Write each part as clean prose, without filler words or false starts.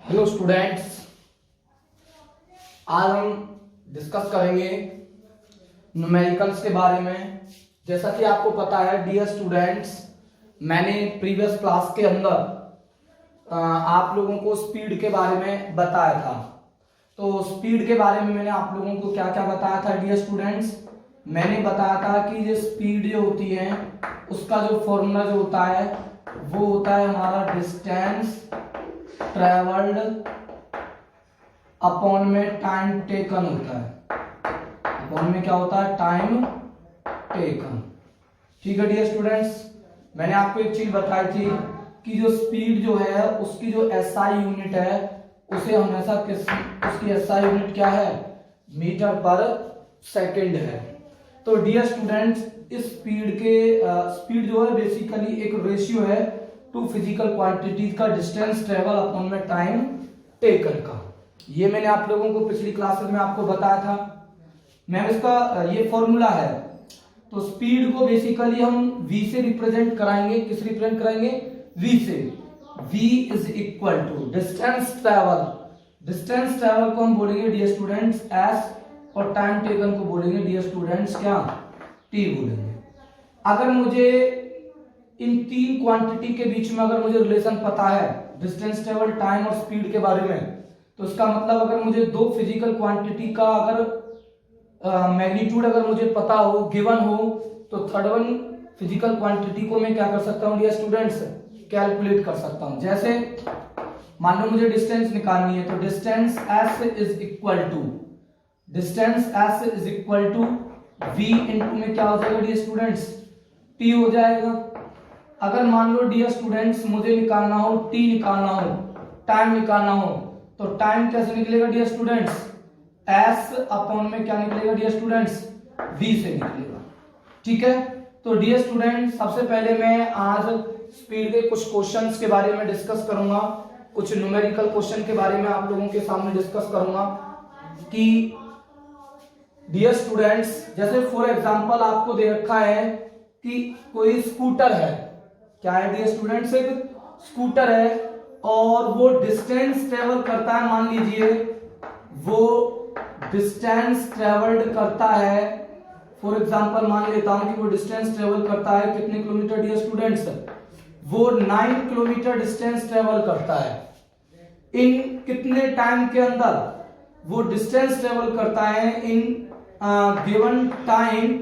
Hello students, आज हम discuss करेंगे न्यूमेरिकल्स के बारे में। जैसा कि आपको पता है डियर स्टूडेंट्स, मैंने प्रीवियस क्लास के अंदर आप लोगों को स्पीड के बारे में बताया था। तो स्पीड के बारे में मैंने आप लोगों को क्या क्या बताया था डियर स्टूडेंट्स? मैंने बताया था कि जो स्पीड जो होती है उसका जो फॉर्मूला जो होता है वो होता है हमारा डिस्टेंस ट्रेवल्ड अपॉन में टाइम टेकन होता है। अपॉन में क्या होता है? Time taken. ठीक है डियर स्टूडेंट्स, मैंने आपको एक चीज बताई थी कि जो स्पीड जो है उसकी जो एसआई यूनिट है उसे हमेशा उसकी एसआई यूनिट क्या है? मीटर पर सेकंड है। तो डियर स्टूडेंट्स, इस स्पीड जो है बेसिकली एक रेशियो है टू फिजिकल क्वांटिटीज का डिस्टेंस ट्रेवल अपॉन में टाइम टेकन का। ये मैंने आप लोगों को पिछली क्लासेस में आपको बताया था। मैम इसका ये फॉर्मूला है। तो स्पीड को बेसिकली हम v से रिप्रेजेंट कराएंगे। किस रिप्रेजेंट कराएंगे? v से। v is equal to distance travel. Distance travel को हम बोलेंगे डियर स्टूडेंट्स s, और टाइम टेकन को बोलेंगे डियर स्टूडेंट्स क्या? t बोलेंगे। अगर मुझे इन तीन क्वांटिटी के बीच में अगर मुझे रिलेशन पता है डिस्टेंस ट्रेवल, टाइम और स्पीड के बारे में, तो इसका मतलब अगर मुझे दो फिजिकल क्वांटिटी का अगर मैग्नीट्यूड अगर मुझे पता हो, गिवन हो, तो थर्ड वन फिजिकल क्वांटिटी को मैं क्या कर सकता हूँ डियर स्टूडेंट्स? कैलकुलेट कर सकता हूँ। जैसे मान लो मुझे डिस्टेंस निकालनी है, तो distance s is equal to v into में क्या हो जाएगा डियर स्टूडेंट्स? t हो जाएगा। अगर मान लो डियर स्टूडेंट्स मुझे निकालना हो t निकालना हो, टाइम निकालना हो, तो टाइम कैसे निकलेगा डियर स्टूडेंट्स? s अपॉन में क्या निकलेगा डियर स्टूडेंट्स? v से निकलेगा। ठीक है, तो डियर स्टूडेंट्स सबसे पहले मैं आज स्पीड के कुछ क्वेश्चंस के बारे में डिस्कस करूंगा। कुछ न्यूमेरिकल क्वेश्चन के बारे में आप लोगों के सामने डिस्कस करूंगा कि डियर स्टूडेंट्स, जैसे फॉर एग्जांपल आपको दे रखा है कि कोई स्कूटर है। क्या है डियर स्टूडेंट्स? एक स्कूटर है और वो डिस्टेंस ट्रेवल करता है। मान लीजिए वो डिस्टेंस ट्रेवल्ड करता है, फॉर एग्जांपल मान लेता हूं कि वो डिस्टेंस ट्रेवल करता है कितने किलोमीटर डियर स्टूडेंट्स? वो 9 किलोमीटर डिस्टेंस ट्रेवल करता है। इन कितने टाइम के अंदर वो डिस्टेंस ट्रेवल करता है? In given time,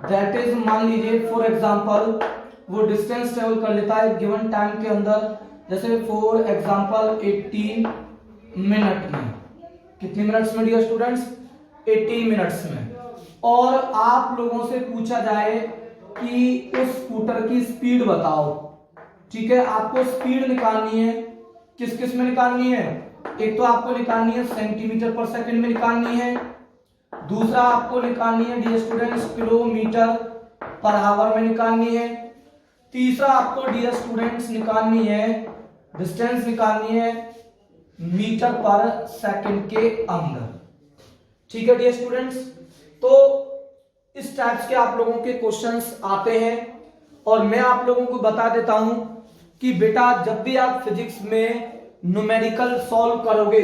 that is मान लीजिए फॉर एग्जांपल वो डिस्टेंस ट्रेवल कर लेता है गिवन टाइम के अंदर, जैसे फॉर एग्जांपल 18 मिनट में। कितने मिनट्स में डियर स्टूडेंट्स? 18 मिनट्स में। और आप लोगों से पूछा जाए कि उस स्कूटर की स्पीड बताओ। ठीक है, आपको स्पीड निकालनी है। किस किस में निकालनी है? एक तो आपको निकालनी है सेंटीमीटर पर सेकंड में निकालनी है, दूसरा आपको निकालनी है dear students kilometre per hour में निकालनी है, तीसरा आपको डियर स्टूडेंट्स निकालनी है, डिस्टेंस निकालनी है मीटर पर सेकंड के अंदर। ठीक है डियर स्टूडेंट्स, तो इस टाइप्स के आप लोगों के क्वेश्चंस आते हैं। और मैं आप लोगों को बता देता हूं कि बेटा जब भी आप फिजिक्स में न्यूमेरिकल सॉल्व करोगे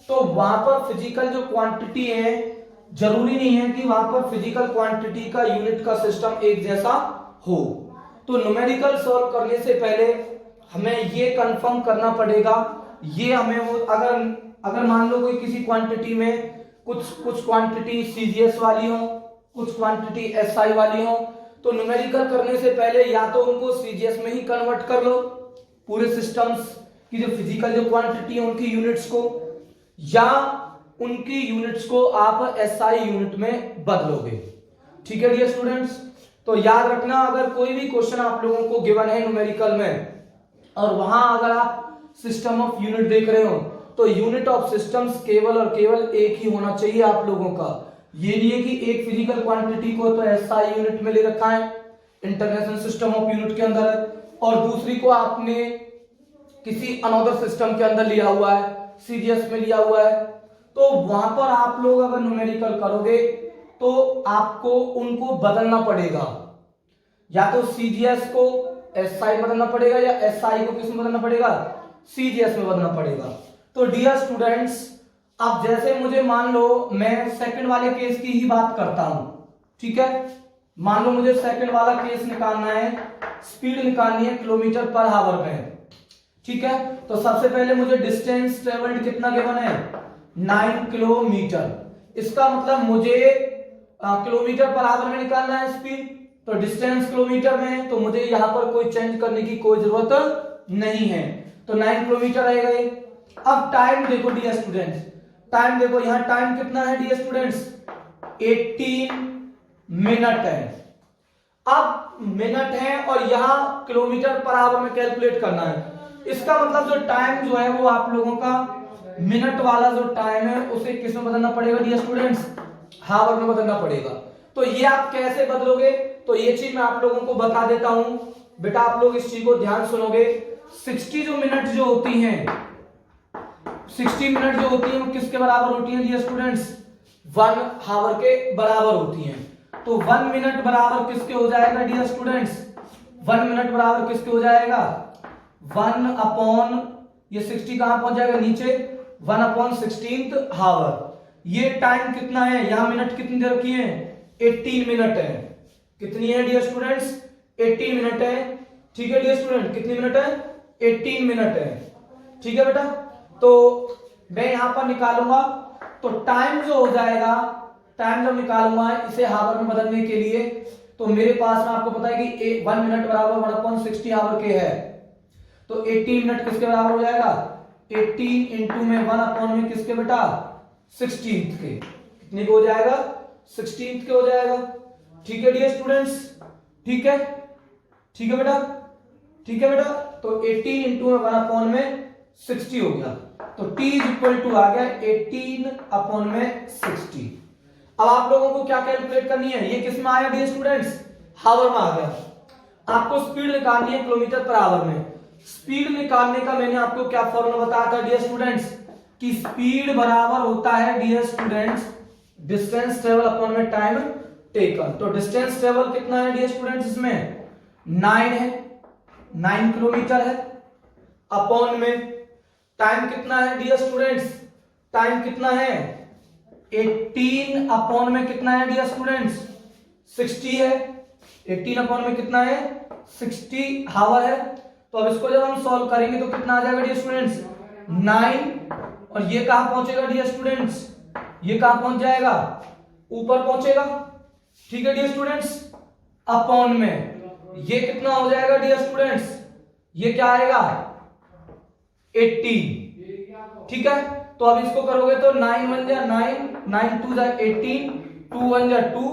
तो वहां पर फिजिकल जो क्वांटिटी है, जरूरी नहीं है कि वहां पर फिजिकल क्वांटिटी का यूनिट का सिस्टम एक जैसा हो। तो न्यूमेरिकल सॉल्व करने से पहले हमें ये कंफर्म करना पड़ेगा, ये हमें अगर मान लो कोई किसी क्वांटिटी में कुछ क्वांटिटी सीजीएस वाली हो, कुछ क्वांटिटी एसआई वाली हो, तो न्यूमेरिकल करने से पहले या तो उनको सीजीएस में ही कन्वर्ट कर लो, पूरे सिस्टम्स की जो फिजिकल जो क्वांटिटी है उनकी यूनिट्स को, या उनकी यूनिट्स को आप एसआई यूनिट में बदलोगे। ठीक है डियर स्टूडेंट्स, तो याद रखना अगर कोई भी क्वेश्चन आप लोगों को गिवन है न्यूमेरिकल में और वहां अगर आप सिस्टम ऑफ यूनिट देख रहे हो, तो यूनिट ऑफ सिस्टम्स केवल और केवल एक ही होना चाहिए आप लोगों का। ये नहीं है कि एक फिजिकल क्वांटिटी को तो एसआई यूनिट में ले रखा है, इंटरनेशनल सिस्टम ऑफ यूनिट के अंदर है, और दूसरी को आपने किसी अनदर सिस्टम के अंदर लिया हुआ है, सीजीएस में लिया हुआ है। तो वहां पर आप लोग अगर न्यूमेरिकल करोगे तो आपको उनको बदलना पड़ेगा, या तो सीजीएस को एसआई बदलना पड़ेगा या एसआई को किस में बदलना पड़ेगा? सीजीएस में बदलना पड़ेगा। तो डियर स्टूडेंट्स, अब जैसे मुझे मान लो मैं सेकंड वाले केस की ही बात करता हूं, ठीक है। मान लो मुझे सेकंड वाला केस निकालना है, स्पीड निकालनी है किलोमीटर पर आवर में, ठीक है। तो सबसे पहले मुझे डिस्टेंस ट्रेवल्ड कितना गिवन है, 9 किलोमीटर। इसका मतलब मुझे किलोमीटर पर आवर में निकालना है स्पीड, तो डिस्टेंस किलोमीटर में है, तो मुझे यहां पर कोई चेंज करने की कोई जरूरत नहीं है, तो 9 किलोमीटर रहेगा ये। अब टाइम देखो डियर स्टूडेंट्स, टाइम देखो, यहां टाइम कितना है डियर स्टूडेंट्स, 18 मिनट है। अब मिनट है और यहां किलोमीटर पर आवर में कैलकुलेट करना है। इसका मतलब जो टाइम जो है वो आप लोगों का मिनट वाला जो टाइम है उसे किस में बदलना पड़ेगा डियर स्टूडेंट्स, हावर में बदलना पड़ेगा। तो ये आप कैसे बदलोगे, तो ये चीज मैं आप लोगों को बता देता हूं, बेटा आप लोग इस चीज को ध्यान सुनोगे। 60 जो मिनट जो होती हैं, 60 मिनट जो होती है वो किसके बराबर होती है डियर स्टूडेंट्स, 1 हावर के बराबर होती हैं। तो 1 मिनट बराबर किसके हो जाएगा डियर स्टूडेंट्स, 1 मिनट बराबर किसके हो जाएगा, 1 अपॉन ये 60 कहां पहुंच जाएगा नीचे, 1 अपॉन 16th हावर। ये टाइम कितना है, यहां मिनट कितनी दे रखी है, 18 मिनट है। कितनी है डियर स्टूडेंट्स, 18 मिनट है, ठीक है डियर स्टूडेंट, कितनी मिनट है, 18 मिनट है, ठीक है बेटा। तो मैं यहां पर निकालूंगा, तो टाइम जो हो जाएगा, टाइम जब निकालूंगा इसे हावर में बदलने के लिए, तो मेरे पास में आपको पता है कि 1 मिनट बराबर 1/60 हावर के है, तो 18 मिनट किसके बराबर हो जाएगा, 18 इंटू में 1 अपॉन में किसके बेटा, 16th के, कितने को हो जाएगा, 16th के हो जाएगा, ठीक है डियर स्टूडेंट्स, ठीक है, ठीक है बेटा, ठीक है बेटा। तो 18 इंटू में 1 अपॉन में 60 हो गया, तो t इज इक्वल टू आ गया 18 अपॉन में 60। अब आप लोगों को क्या कैलकुलेट करनी है, ये किस में आया डियर स्टूडेंट्स, हावर में आ गया। आपको स्पीड निकालनी है किलोमीटर पर आवर में। स्पीड निकालने का मैंने आपको क्या फॉर्मूला बताया था डियर स्टूडेंट्स, कि स्पीड बराबर होता है dear students distance travel upon में टाइम टेकन। तो डिस्टेंस ट्रेवल कितना है डियर स्टूडेंट्स, इसमें 9 है, 9 किलोमीटर है, अपॉन में टाइम कितना है डियर स्टूडेंट्स, टाइम कितना है 18 अपॉन में कितना है डियर स्टूडेंट्स, 60 है। 18 अपॉन में कितना है, 60 हावर है। तो अब इसको जब हम सॉल्व करेंगे तो कितना आ जाएगा डियर स्टूडेंट्स, 9, और ये कहां पहुंचेगा डियर स्टूडेंट्स, ये कहां पहुंच जाएगा, ऊपर पहुंचेगा, ठीक है डियर स्टूडेंट्स। अपॉन में ये कितना हो जाएगा डियर स्टूडेंट्स, ये क्या आएगा 18, ठीक है। तो अब इसको करोगे तो 9 1 जा 9, 9 2 जा 18, 2 1 जा 2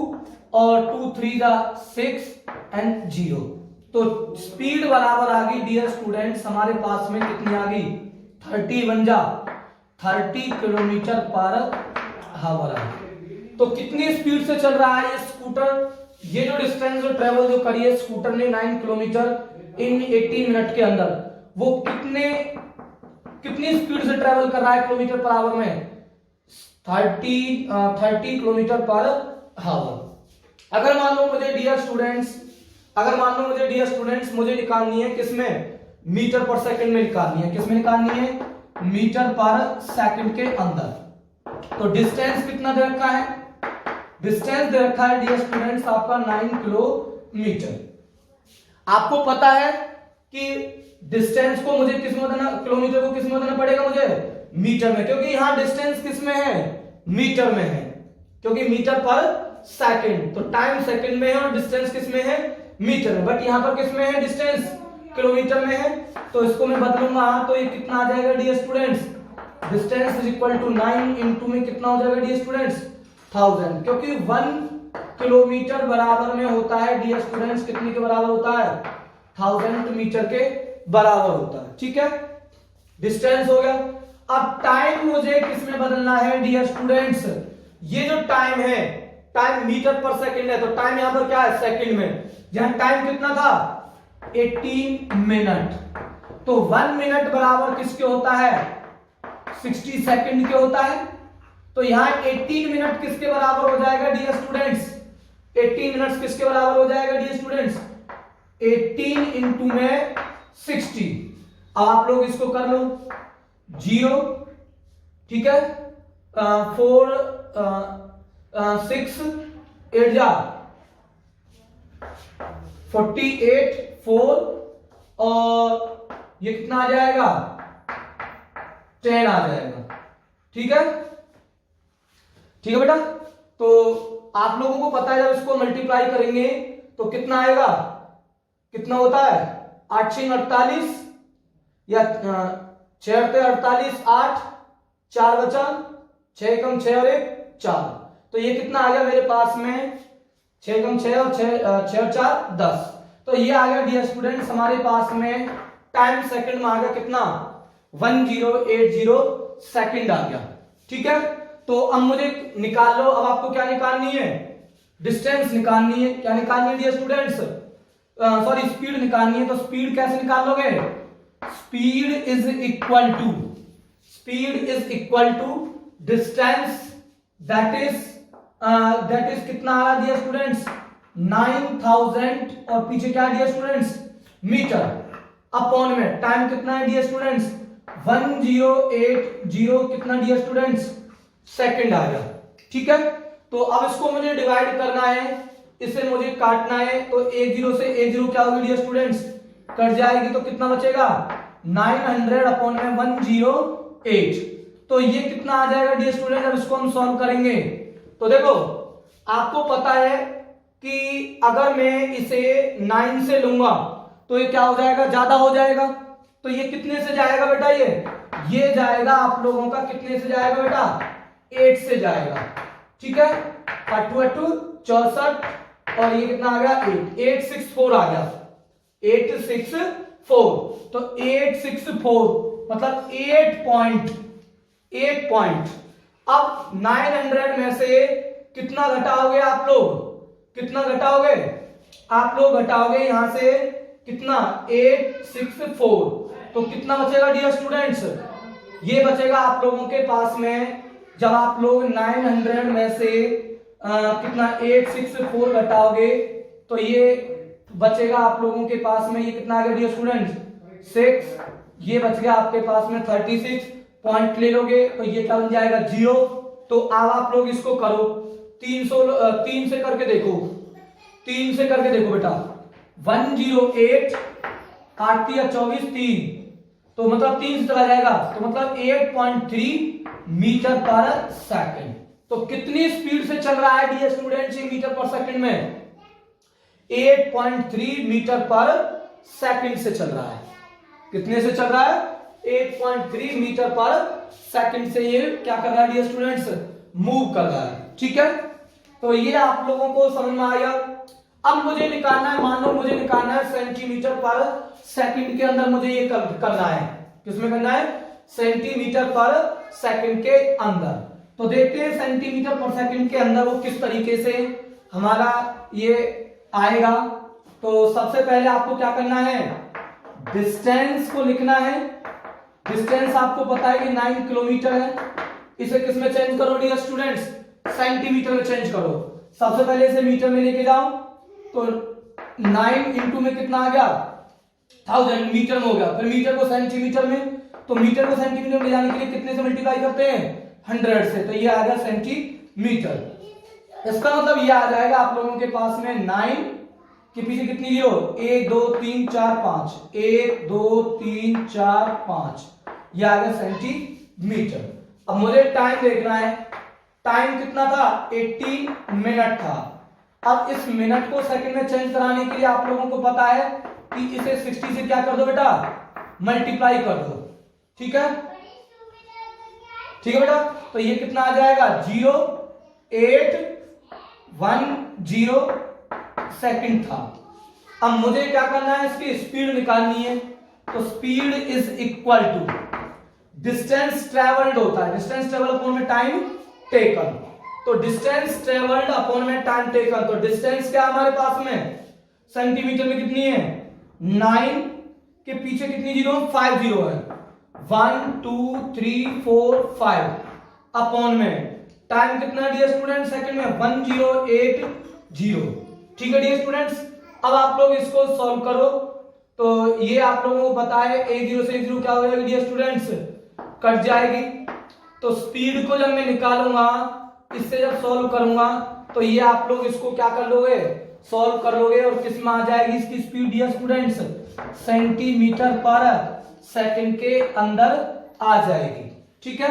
और 2 3 जा 6 एंड 0। तो स्पीड बराबर आ गई डियर स्टूडेंट्स हमारे पास में कितनी आ गई, 31 जा 30 किलोमीटर पर आवर। तो कितनी स्पीड से चल रहा है ये स्कूटर, ये जो डिस्टेंस जो ट्रेवल जो करी है स्कूटर ने 9 किलोमीटर इन 18 मिनट के अंदर, वो कितनी स्पीड से ट्रेवल कर रहा है किलोमीटर पर आवर में, 30 किलोमीटर पर आवर। अगर मान लो मुझे डियर स्टूडेंट्स मुझे निकालनी है किसमें, मीटर पर सेकंड में निकालनी है, किसमें निकालनी है, मीटर पर सेकंड के अंदर। तो डिस्टेंस कितना दे रखा है, डिस्टेंस दे रखा है डियर स्टूडेंट्स आपका 9 किलोमीटर। आपको पता है कि डिस्टेंस को मुझे किस में बदलना, किलोमीटर को किस में बदलना पड़ेगा मुझे, मीटर में, क्योंकि यहां डिस्टेंस किस में है, मीटर में है, क्योंकि मीटर पर सेकंड, तो टाइम सेकंड में है और डिस्टेंस किस में है, मीटर में। बट यहां पर किस में है, डिस्टेंस किलोमीटर में है। तो इसको मैं बदलूंगा, तो ये कितना आ जाएगा dear students, distance is equal to 9 into में कितना हो जाएगा डियर स्टूडेंट्स, 1000, क्योंकि 1 किलोमीटर बराबर में होता है डियर स्टूडेंट्स, कितने के बराबर होता है, 1000 मीटर के बराबर होता है, ठीक है। डिस्टेंस हो गया। अब टाइम मुझे किस में बदलना है डियर स्टूडेंट्स, ये जो टाइम है, टाइम मीटर पर सेकंड है, तो टाइम यहां पर क्या है, सेकंड में। यहां टाइम कितना था, 18 मिनट। तो 1 मिनट बराबर किसके होता है, 60 सेकंड के होता है। तो यहां 18 मिनट किसके बराबर हो जाएगा डियर स्टूडेंट्स, 18 मिनट किसके बराबर हो जाएगा डियर स्टूडेंट्स, 18 इंटू में 60। अब आप लोग इसको कर लो, 0 ठीक है, 4 6 8 जा 48 4 और ये कितना आ जाएगा 10 आ जाएगा। ठीक है, ठीक है बेटा। तो आप लोगों को पता है जब इसको मल्टीप्लाई करेंगे तो कितना आएगा, कितना होता है 8 6 48 या 6 48 8 4 बचा 6 कम 6 और 1 4। तो ये कितना आ गया मेरे पास में 6 कम 6 और 6 और 4 10। तो ये आ गया डियर स्टूडेंट्स हमारे पास में टाइम सेकंड में आ गया कितना 1080 सेकंड आ गया। ठीक है, तो अब मुझे निकाल लो, अब आपको क्या निकालनी है, डिस्टेंस निकालनी है। क्या निकालनी है डियर स्टूडेंट्स, सॉरी स्पीड निकालनी है। तो स्पीड कैसे निकाल लोगे, speed is equal to distance that is कितना आ रहा डियर स्टूडेंट्स 9000 और पीछे क्या डियर स्टूडेंट्स मीटर अपॉन में टाइम कितना है डियर स्टूडेंट्स 1080 कितना डियर स्टूडेंट्स सेकंड आ गया। ठीक है, तो अब इसको मुझे डिवाइड करना है, इसे मुझे काटना है। तो 10 से 10 क्या होगी डियर स्टूडेंट्स कट जाएगी, तो कितना बचेगा 900 अपॉन में 108। तो ये कितना आ जाएगा डियर स्टूडेंट, अब इसको हम सॉल्व करेंगे। तो देखो आपको पता है कि अगर मैं इसे 9 से लूंगा तो ये क्या हो जाएगा, ज्यादा हो जाएगा। तो ये कितने से जाएगा बेटा, ये जाएगा आप लोगों का कितने से जाएगा बेटा 8 से जाएगा। ठीक है, 64 और ये कितना आ गया 864 आ गया 864। तो 864 मतलब 8 पॉइंट। अब 900 में से कितना घटाओगे आप लोग, कितना घटाओगे आप लोग, घटाओगे यहां से कितना 864। तो कितना बचेगा डियर स्टूडेंट्स, ये बचेगा आप लोगों के पास में जब आप लोग 900 में से कितना 864 घटाओगे तो ये बचेगा आप लोगों के पास में, ये कितना आ गया डियर स्टूडेंट्स 6। ये बच गया आपके पास में 36 पॉइंट ले लोगे तो ये क्या बन जाएगा 0। तो अब आप लोग इसको करो 3 से करके देखो, 3 से करके देखो बेटा 108 8 या 24 3 तो मतलब 3 से चला जाएगा तो मतलब 8.3 मीटर पर सेकंड। तो कितनी स्पीड से चल रहा है डियर स्टूडेंट्स ये मीटर पर सेकंड में 8.3 मीटर पर सेकंड से चल रहा है। कितने से चल रहा है 8.3 मीटर पर सेकंड से ये क्या कर रहा है डियर स्टूडेंट्स मूव कर रहा है। ठीक है, तो ये आप लोगों को समझ में आया। अब मुझे निकालना है, मान लो मुझे निकालना है सेंटीमीटर पर सेकंड के अंदर मुझे ये करना है, किसमें करना है सेंटीमीटर पर सेकंड के अंदर। तो देखते हैं सेंटीमीटर पर सेकंड के अंदर वो किस तरीके से हमारा ये आएगा। तो सबसे पहले आपको क्या करना है डिस्टेंस को लिखना है। डिस्टेंस आपको पता है कि 9 किलोमीटर है, इसे किस में चेंज करो डियर स्टूडेंट्स सेंटीमीटर में चेंज करो। सबसे पहले इसे मीटर में लेके जाओ तो 9 इंटू में कितना आ गया 1000 मीटर में हो गया। फिर मीटर को सेंटीमीटर में, तो मीटर को सेंटीमीटर में ले जाने के लिए कितने से मल्टीप्लाई करते हैं 100 से, तो ये आ गया सेंटीमीटर। इसका मतलब ये आ जाएगा आप लोगों के पास में 9 के पीछे कितनी जीरो 1 2 3 4 5 1 2 3 4 5 ये आ गया सेंटीमीटर। अब मुझे टाइम देखना है, टाइम कितना था 18 मिनट था। अब इस मिनट को सेकंड में चेंज कराने के लिए आप लोगों को पता है कि इसे 60 से क्या कर दो बेटा मल्टीप्लाई कर दो। ठीक है, ठीक है बेटा, तो ये कितना आ जाएगा 0810 सेकंड था। अब मुझे क्या करना है इसकी स्पीड निकालनी है। तो speed is equal to distance travelled होता है, डिस्टेंस ट्रेवल अपॉन में टाइम टेकन। तो डिस्टेंस ट्रेवल्ड अपॉन में टाइम टेकन, तो डिस्टेंस क्या हमारे पास में सेंटीमीटर में कितनी है 9 के पीछे कितनी जीरो 5 जीरो है 1 2 3 4 5 अपॉन में टाइम कितना डियर स्टूडेंट सेकंड में 1080। ठीक है डियर स्टूडेंट्स, अब आप लोग इसको सॉल्व करो। तो ये आप लोगों को पता है 10 से 0 क्या हो जाएगा डियर स्टूडेंट्स कट जाएगी। तो स्पीड को जब मैं निकालूंगा, इससे जब सॉल्व करूंगा, तो ये आप लोग इसको क्या कर लोगे, सॉल्व कर लोगे, और किस में आ जाएगी इसकी स्पीड डियर स्टूडेंट्स, सेंटीमीटर पर सेकंड के अंदर आ जाएगी। ठीक है,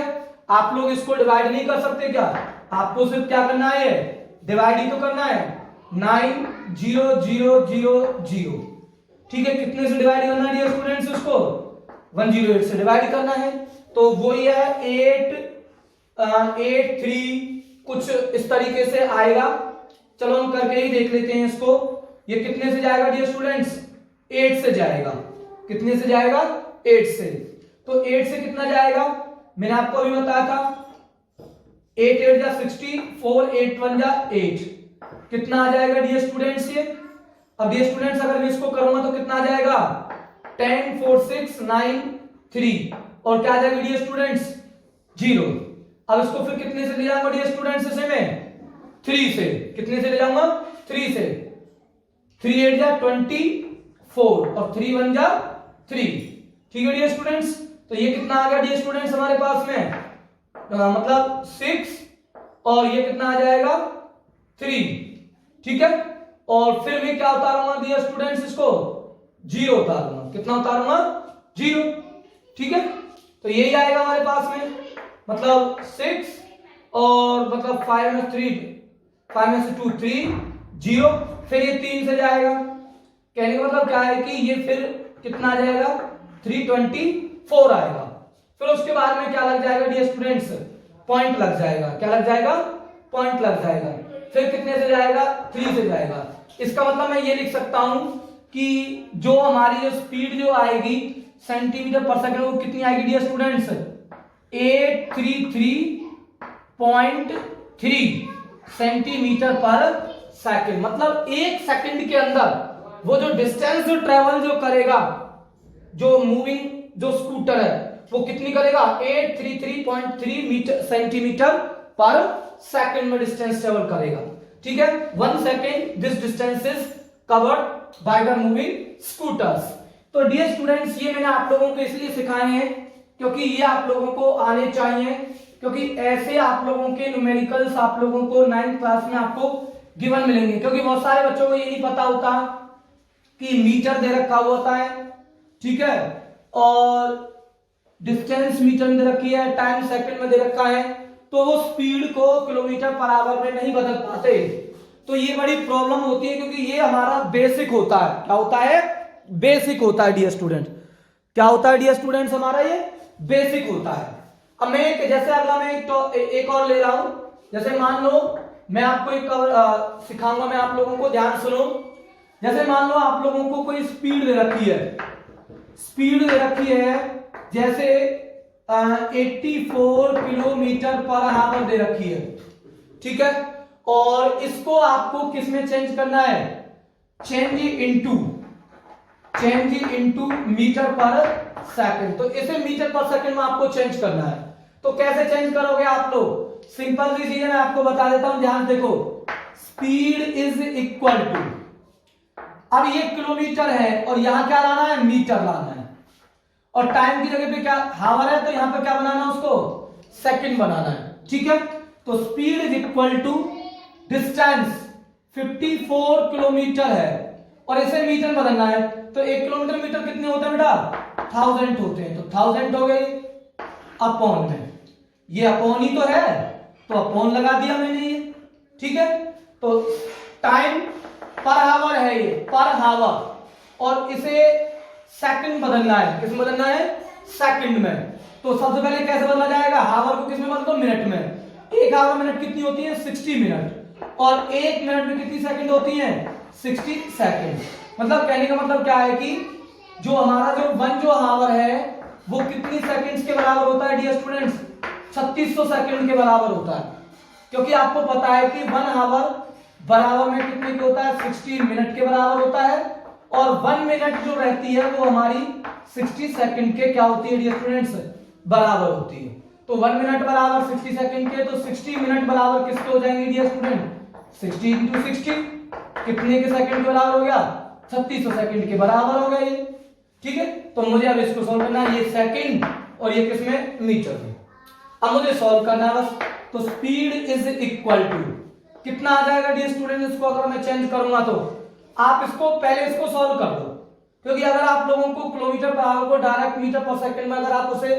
आप लोग इसको डिवाइड नहीं कर सकते क्या, आपको सिर्फ क्या करना है, डिवाइड ही तो करना है, 90000। ठीक है, कितने से डिवाइड करना है डियर स्टूडेंट्स, उसको 108 से डिवाइड करना है, तो वो ही है 883 कुछ इस तरीके से आएगा। चलो हम करके ही देख लेते हैं इसको। ये कितने से जाएगा डियर स्टूडेंट्स, 8 से जाएगा। कितने से जाएगा, 8 से। तो 8 से कितना जाएगा, मैंने आपको अभी बताया था 8 8 जा 60, 4 8 1 जा 8, कितना आ जाएगा डियर स्टूडेंट्स ये। अब डियर स्टूडेंट्स अगर मैं इसको करूंगा तो कितना आ जाएगा, 10 4 6 9 3, और क्या आ जाएगा डियर स्टूडेंट्स, 0। अब इसको फिर कितने से ले जाऊंगा डियर स्टूडेंट्स, इसे मैं 3 से, कितने से ले जाऊंगा, 3 से। 3 8 जा 24 और 3 1 जा 3। ठीक है डियर स्टूडेंट्स, तो ये कितना आ गया डियर स्टूडेंट्स हमारे पास में, मतलब 6, और ये कितना आ जाएगा 3। ठीक है, और फिर मैं क्या उतारूंगा डियर स्टूडेंट्स, इसको 0 उतारूंगा। कितना उतारूंगा, 0। ठीक है, तो यही आएगा हमारे पास में, मतलब 6 और मतलब 5 में 3, 5 में से 2 3 0, फिर ये 3 से जाएगा। कहने का मतलब क्या है कि ये फिर कितना आ जाएगा, 324 आएगा। फिर उसके बाद में क्या लग जाएगा डियर स्टूडेंट्स, पॉइंट लग जाएगा। क्या लग जाएगा, पॉइंट लग जाएगा। फिर कितने से जाएगा, 3 से जाएगा। इसका मतलब मैं ये लिख सकता हूं कि जो हमारी जो स्पीड जो आएगी सेंटीमीटर पर सेकंड, वो कितनी आएगी डियर स्टूडेंट्स, 833.3 सेंटीमीटर पर सेकंड। मतलब 1 सेकंड के अंदर वो जो डिस्टेंस ट्रेवल जो करेगा, जो मूविंग जो स्कूटर है, वो कितनी करेगा, 833.3 मीटर सेंटीमीटर पर सेकंड में डिस्टेंस ट्रेवल करेगा। ठीक है, 1 second this distance is covered by the moving scooters. तो डियर स्टूडेंट्स, ये मैंने आप लोगों को इसलिए सिखाए हैं क्योंकि ये आप लोगों को आने चाहिए, क्योंकि ऐसे आप लोगों के न्यूमेरिकल्स आप लोगों को 9th क्लास में आपको गिवन मिलेंगे। क्योंकि बहुत सारे बच्चों को ये नहीं पता होता कि मीटर दे रखा हुआ होता है, ठीक है, और डिस्टेंस मीटर में दे रखी है, टाइम सेकंड में दे रखा है, तो वो स्पीड को किलोमीटर पर आवर में नहीं बदल पाते। तो ये बड़ी प्रॉब्लम होती है, क्योंकि ये हमारा बेसिक होता है। क्या होता है, बेसिक होता है डियर स्टूडेंट। क्या होता है डियर स्टूडेंट्स, हमारा ये बेसिक होता है। अब मैं जैसे अगला मैं एक और ले रहा हूं, जैसे मान लो मैं आपको एक सिखाऊंगा, मैं आप लोगों को, ध्यान सुनो। जैसे मान लो आप लोगों को कोई स्पीड दे रखी है, स्पीड दे रखी है जैसे 84 किलोमीटर पर आवर दे रखी है, ठीक है, और इसको आपको किस में चेंज करना है, चेंज इनटू मीटर पर सेकंड। तो इसे मीटर पर सेकंड में आपको चेंज करना है। तो कैसे चेंज करोगे आप लोग, सिंपल सी चीज है, मैं आपको बता देता हूं, ध्यान देखो। स्पीड इज इक्वल टू, अब ये किलोमीटर है और यहां क्या लाना है, मीटर लाना है, और टाइम की जगह पे क्या हावर है, तो यहां पे क्या बनाना है, उसको सेकंड बनाना है। ठीक है, तो speed is equal to distance 54 kilometre है और इसे मीटर बदलना है। तो 1 किलोमीटर मीटर कितने होते हैं बेटा, 1000 होते हैं। तो 1000 हो गई अपॉन में, ये अपॉन ही तो है, तो अपॉन लगा दिया मैंने ये। ठीक है, तो टाइम पर हावर है ये, पर हावर, और इसे सेकंड बदलना है। किस में बदलना है, सेकंड में। तो सबसे पहले कैसे बदला जाएगा, हावर को किस में बदल दो, मिनट में। 1 हावर मिनट कितनी होती है, 60 मिनट, और 1 मिनट में कितनी सेकंड होती है, 60 सेकंड। मतलब कहने का मतलब क्या है कि जो हमारा जो 1 हावर है वो कितनी सेकंड्स के बराबर होता है डियर स्टूडेंट्स, 3600 सेकंड के बराबर होता है। क्योंकि आपको पता है कि 1 हावर बराबर में कितने के होता है, 60 मिनट के बराबर होता है, और 1 मिनट जो रहती है वो हमारी 60 सेकंड के क्या होती है डियर स्टूडेंट्स, बराबर होती है। तो 1 मिनट बराबर 60 सेकंड के, तो 60 मिनट बराबर किसके हो जाएंगे डियर स्टूडेंट, 60 इंटू 60 कितने के सेकंड के बराबर हो गया, 3600 सेकंड के बराबर हो गए। ठीक है, तो मुझे अब इसको सॉल्व करना है, ये सेकंड और ये किसमें, मीटर में। अब मुझे सॉल्व करना है बस। तो स्पीड इज इक्वल टू कितना आ जाएगा डियर स्टूडेंट, इसको अगर मैं चेंज करूंगा तो आप इसको पहले इसको सॉल्व कर दो, क्योंकि अगर आप लोगों को किलोमीटर पर आवर को डायरेक्ट मीटर पर सेकंड में अगर आप उसे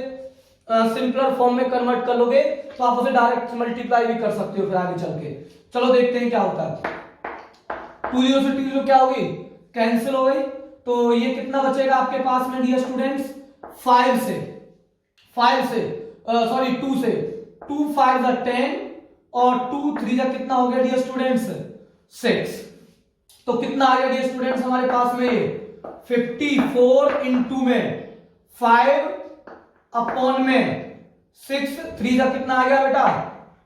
सिंपलर फॉर्म में कन्वर्ट कर लोगे तो आप उसे डायरेक्ट मल्टीप्लाई भी कर सकते हो फिर आगे चल के। चलो देखते हैं क्या होता है। 2 0 से 2 0 क्या होगी, कैंसिल हो गई। तो ये कितना बचेगा आपके पास में डियर स्टूडेंट्स, 2 से 2 5 जा 10 और 2 3 जा कितना हो गया डियर स्टूडेंट्स, 6। तो कितना आ गया डियर स्टूडेंट्स हमारे पास में, 54 इंटू में 5 अपॉन में 6, 3 जा कितना आ गया बेटा,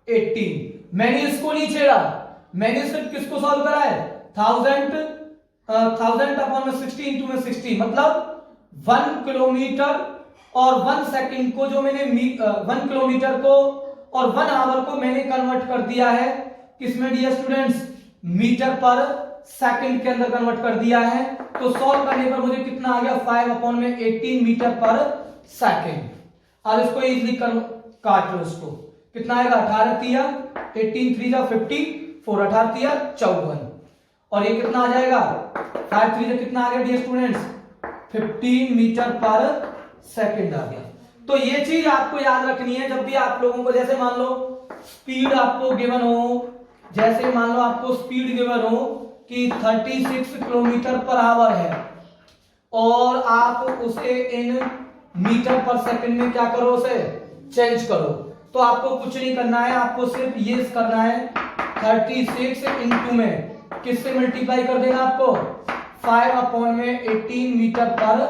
18। मैंने इसको नहीं छेड़ा, मैंने सिर्फ किसको सॉल्व करा है, 1000 अपॉन में 60 इंटू में 60, मतलब 1 किलोमीटर और 1 सेकंड को जो मैंने 1 किलोमीटर को और 1 आवर को मैंने कन्वर्ट कर दिया है किसमें डियर स्टूडेंट्स, मीटर पर सेकंड के अंदर कन्वर्ट कर दिया है। तो सॉल्व करने पर मुझे कितना आ गया, 5 अपॉन में 18 मीटर पर सेकंड। अब इसको इजीली काट लो, इसको कितना आएगा, 18 तिया 18 3 जा 54, 18 तिया 54 और ये कितना आ जाएगा, 5 3 जा कितना आ गया डियर स्टूडेंट्स, 15 मीटर पर सेकंड आ गया। तो ये चीज आपको याद रखनी है जब भी आप लोगों को, जैसे मान लो स्पीड आपको गिवन हो, जैसे मान लो आपको स्पीड गिवन हो कि 36 किलोमीटर पर आवर है और आप उसे इन मीटर पर सेकंड में क्या करो, उसे चेंज करो। तो आपको कुछ नहीं करना है, आपको सिर्फ ये करना है 36 इंटू में किससे मल्टीप्लाई कर देना आपको, 5 अपॉन में 18 मीटर पर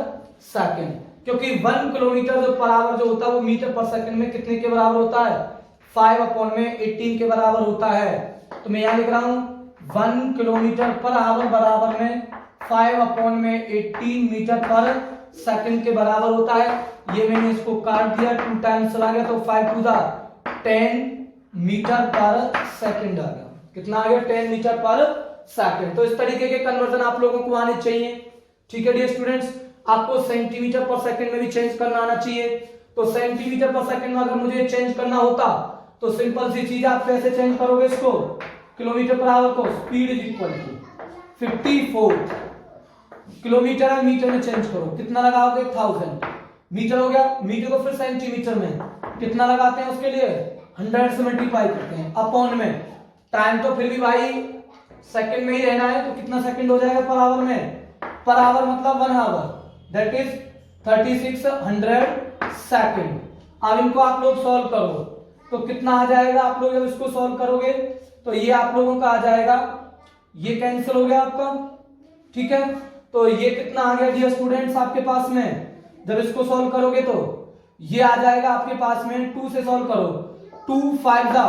सेकंड, क्योंकि 1 किलोमीटर जो पर आवर जो होता है वो मीटर पर सेकंड में कितने के बराबर होता है, 5 अपॉन में 18 के बराबर होता है। तो मैं यहां लिख रहा हूं 1 किलोमीटर पर आवर बराबर में 5 अपॉन में 18 मीटर पर सेकंड के बराबर होता है। ये मैंने इसको काट दिया, 2 टाइम्स चला गया तो 5 टू द 10 मीटर पर सेकंड आ गया। कितना आ गया, 10 मीटर पर सेकंड। तो इस तरीके के कन्वर्जन आप लोगों को आने चाहिए। ठीक है डियर स्टूडेंट्स, आपको सेंटीमीटर पर सेकंड में भी चेंज करना आना चाहिए। तो सेंटीमीटर पर सेकंड में अगर मुझे चेंज करना होता तो सिंपल सी चीज, आप कैसे चेंज करोगे इसको, किलोमीटर पर आवर को, speed is equal to 54 kilometre और मीटर में चेंज करो, कितना लगाओगे, 1000 मीटर हो गया, मीटर को फिर सेंटीमीटर में कितना लगाते हैं उसके लिए, 100 से मल्टीप्लाई करते हैं, अपॉन में टाइम तो फिर भी भाई सेकंड में ही रहना है, तो कितना सेकंड हो जाएगा पर आवर में, पर आवर मतलब 1 आवर, दैट इज 3600 सेकंड। अब इनको आप लोग सॉल्व करो तो कितना आ जाएगा, आप लोग जब इसको सॉल्व करोगे तो ये आप लोगों का आ जाएगा, ये कैंसिल हो गया आपका। ठीक है, तो ये कितना आ गया डियर स्टूडेंट्स आपके पास में, जब इसको सॉल्व करोगे तो ये आ जाएगा आपके पास में, 2 से सॉल्व करो, 2 5 जा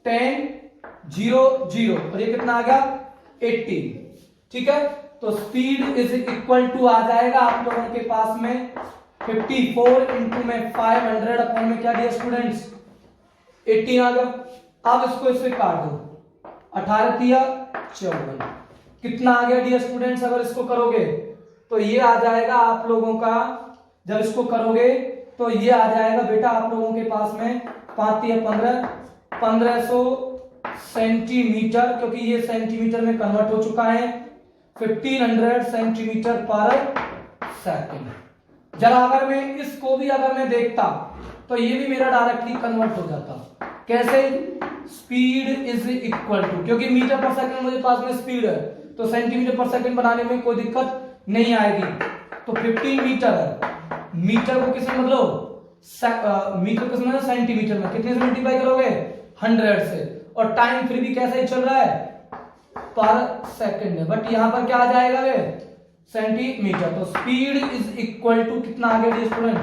10 0 0 और ये कितना आ गया, 18। ठीक है, तो स्पीड इज इक्वल टू आ जाएगा आप लोगों के पास में 54 इंटू में 500 अपॉन में क्या डियर स्टूडेंट्स, 18 आ गया। अब इसको इससे काट दो, 18 तिया 54, कितना आ गया डियर स्टूडेंट्स, अगर इसको करोगे तो ये आ जाएगा आप लोगों का, जब इसको करोगे तो ये आ जाएगा बेटा आप लोगों के पास में 5 तिया 15, 1500 सेंटीमीटर, क्योंकि ये सेंटीमीटर में कन्वर्ट हो चुका है, 1500 सेंटीमीटर पर सेकंड। जरा अगर मैं इसको भी अगर मैं देखता तो ये भी मेरा डायरेक्टली कन्वर्ट हो जाता, कैसे, स्पीड इज इक्वल टू, क्योंकि मीटर पर सेकंड मुझे पास में स्पीड है तो सेंटीमीटर पर सेकंड बनाने में कोई दिक्कत नहीं आएगी। तो 15 मीटर है, मीटर को किसमें मतलब मीटर किसमें है, सेंटीमीटर में, कितने से मल्टीप्लाई करोगे, 100 से, और टाइम फिर भी कैसा ही चल रहा है, पर सेकंड है, बट यहां पर क्या आ जाएगा वे, सेंटीमीटर। तो स्पीड इज इक्वल टू कितना आ गया स्टूडेंट,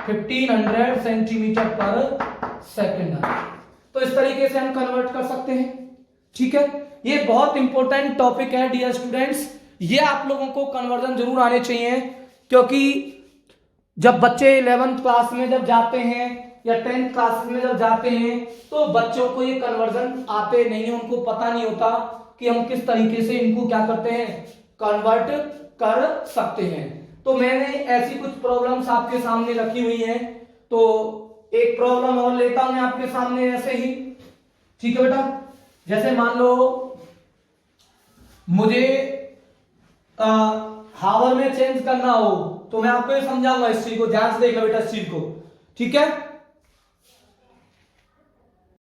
1500 सेंटीमीटर पर सेकंड। तो इस तरीके से हम कन्वर्ट कर सकते हैं। ठीक है, ये बहुत इंपॉर्टेंट टॉपिक है डियर स्टूडेंट्स, ये आप लोगों को कन्वर्जन जरूर आने चाहिए, क्योंकि जब बच्चे 11th क्लास में जब जाते हैं या 10th क्लास में जब जाते हैं तो बच्चों को ये कन्वर्जन आते नहीं है, उनको पता नहीं होता कि हम किस तरीके से इनको क्या करते हैं, कन्वर्ट कर सकते हैं। तो मैंने ऐसी कुछ प्रॉब्लम्स आपके सामने रखी हुई हैं, तो एक प्रॉब्लम और लेता हूं मैं आपके सामने ऐसे ही, ठीक है बेटा। जैसे मान लो मुझे हावर में चेंज करना हो, तो मैं आपको ये समझाऊंगा इस चीज को, ध्यान से देख लो बेटा इस चीज को, ठीक है।